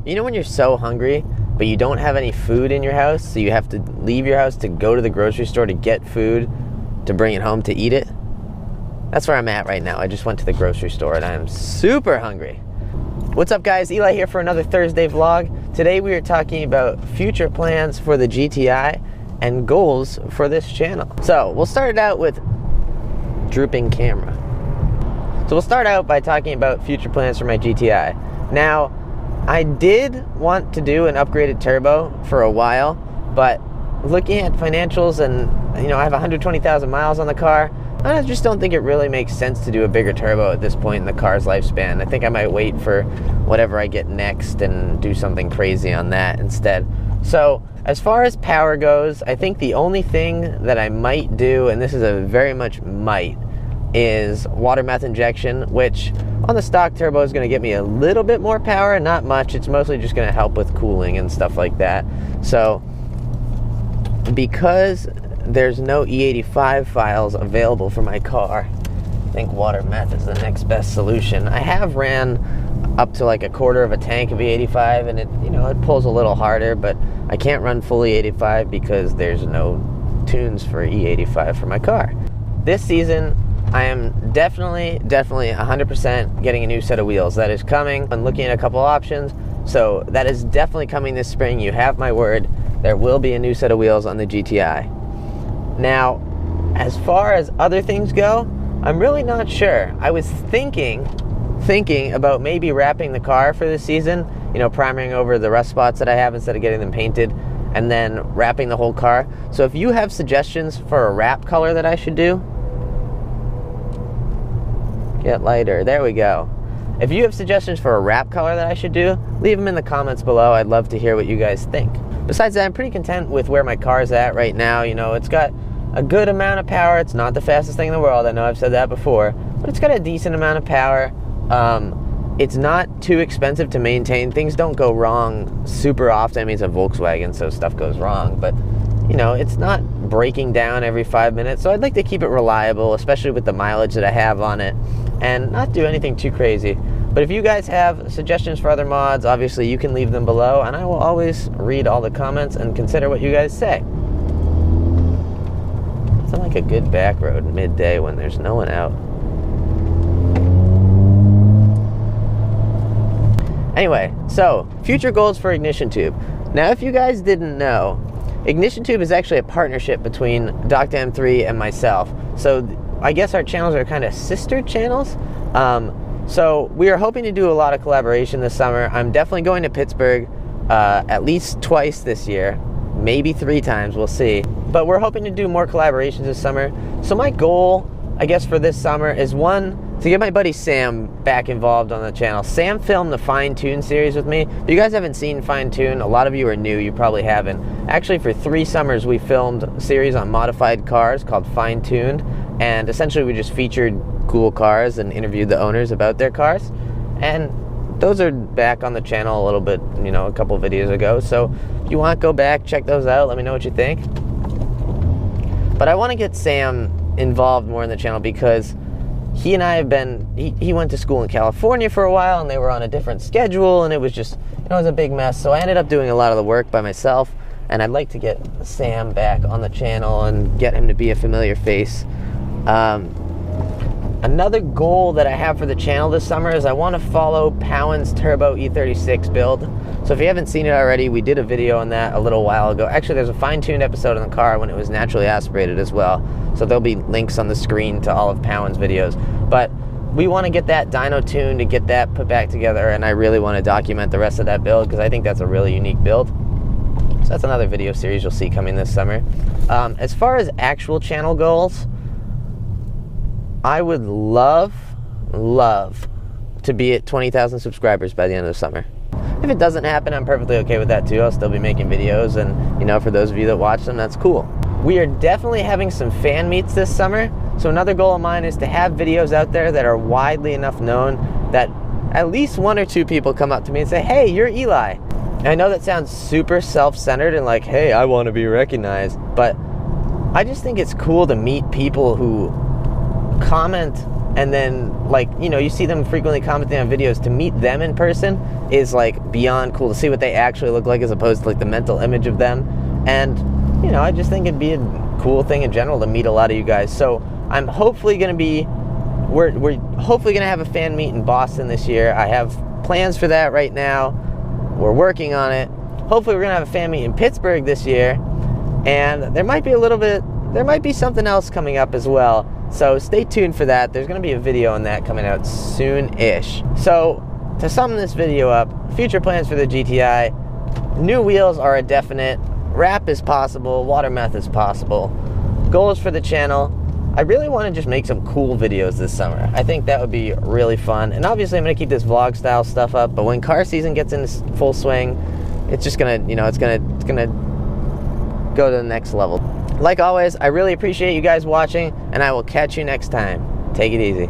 You know when you're so hungry, but you don't have any food in your house, so you have to leave your house to go to the grocery store to get food to bring it home to eat it? That's where I'm at right now. I just went to the grocery store and I am super hungry. What's up guys, Eli here for another Thursday vlog. Today we are talking about future plans for the GTI and goals for this channel. So we'll start it out with drooping camera. So we'll start out by talking about future plans for my GTI. Now, I did want to do an upgraded turbo for a while, but looking at financials and, you know, I have 120,000 miles on the car, I just don't think it really makes sense to do a bigger turbo at this point in the car's lifespan. I think I might wait for whatever I get next and do something crazy on that instead. So as far as power goes, I think the only thing that I might do, and this is a very much might, is water meth injection, which on the stock turbo is going to get me a little bit more power, not much. It's mostly just going to help with cooling and stuff like that. So because there's no E85 files available for my car, I think water meth is the next best solution. I have ran up to like a quarter of a tank of E85 and it, you know, it pulls a little harder, but I can't run full E85 because there's no tunes for E85 for my car. This season I am definitely 100% getting a new set of wheels. That is coming. I'm looking at a couple options, so that is definitely coming this spring. You have my word. There will be a new set of wheels on the GTI. Now, as far as other things go, I'm really not sure. I was thinking about maybe wrapping the car for this season, you know, primering over the rust spots that I have instead of getting them painted, and then wrapping the whole car. So if you have suggestions for a wrap color that I should do, get lighter, there we go. If you have suggestions for a wrap color that I should do, leave them in the comments below. I'd love to hear what you guys think. Besides that, I'm pretty content with where my car's at right now. You know, it's got a good amount of power. It's not the fastest thing in the world. I know I've said that before, but it's got a decent amount of power. It's not too expensive to maintain. Things don't go wrong super often. I mean, it's a Volkswagen, so stuff goes wrong, but you know, it's not breaking down every 5 minutes, so I'd like to keep it reliable, especially with the mileage that I have on it, and not do anything too crazy. But if you guys have suggestions for other mods, obviously you can leave them below, and I will always read all the comments and consider what you guys say. It's like a good back road midday when there's no one out. Anyway, so future goals for IgnitionTube. Now, if you guys didn't know, IgnitionTube is actually a partnership between Dr. M3 and myself. So I guess our channels are kind of sister channels. So we are hoping to do a lot of collaboration this summer. I'm definitely going to Pittsburgh at least twice this year, maybe 3 times, we'll see. But we're hoping to do more collaborations this summer. So my goal, I guess, for this summer is, one, to get my buddy Sam back involved on the channel. Sam filmed the Fine Tune series with me. If you guys haven't seen Fine Tune, a lot of you are new, you probably haven't. Actually, for 3 summers, we filmed a series on modified cars called Fine Tuned, and essentially we just featured cool cars and interviewed the owners about their cars. And those are back on the channel a little bit, you know, a couple videos ago. So if you want, go back, check those out, let me know what you think. But I want to get Sam involved more in the channel because he and I have been, he went to school in California for a while and they were on a different schedule and it was just, you know, it was a big mess. So I ended up doing a lot of the work by myself, and I'd like to get Sam back on the channel and get him to be a familiar face. Another goal that I have for the channel this summer is I want to follow Powen's Turbo E36 build. So if you haven't seen it already, we did a video on that a little while ago. Actually, there's a fine-tuned episode in the car when it was naturally aspirated as well. So there'll be links on the screen to all of Powen's videos. But we want to get that dyno tuned to get that put back together, and I really want to document the rest of that build because I think that's a really unique build. So that's another video series you'll see coming this summer. As far as actual channel goals, I would love to be at 20,000 subscribers by the end of the summer. If it doesn't happen, I'm perfectly okay with that too. I'll still be making videos, and you know, for those of you that watch them, that's cool. We are definitely having some fan meets this summer, so another goal of mine is to have videos out there that are widely enough known that at least 1 or 2 people come up to me and say, hey, you're Eli. And I know that sounds super self-centered and like, hey, I want to be recognized, but I just think it's cool to meet people who comment and then, like, you know, you see them frequently commenting on videos. To meet them in person is like beyond cool, to see what they actually look like as opposed to like the mental image of them. And, you know, I just think it'd be a cool thing in general to meet a lot of you guys. So I'm hopefully going to be, we're hopefully going to have a fan meet in Boston this year. I have plans for that right now. We're working on it. Hopefully we're going to have a fan meet in Pittsburgh this year. And there might be something else coming up as well. So stay tuned for that. There's going to be a video on that coming out soon-ish. So to sum this video up, future plans for the GTI, new wheels are a definite, wrap is possible, water meth is possible. Goals for the channel, I really want to just make some cool videos this summer. I think that would be really fun. And obviously I'm going to keep this vlog style stuff up, but when car season gets into full swing, it's just going to, you know, it's going to go to the next level. Like always, I really appreciate you guys watching, and I will catch you next time. Take it easy.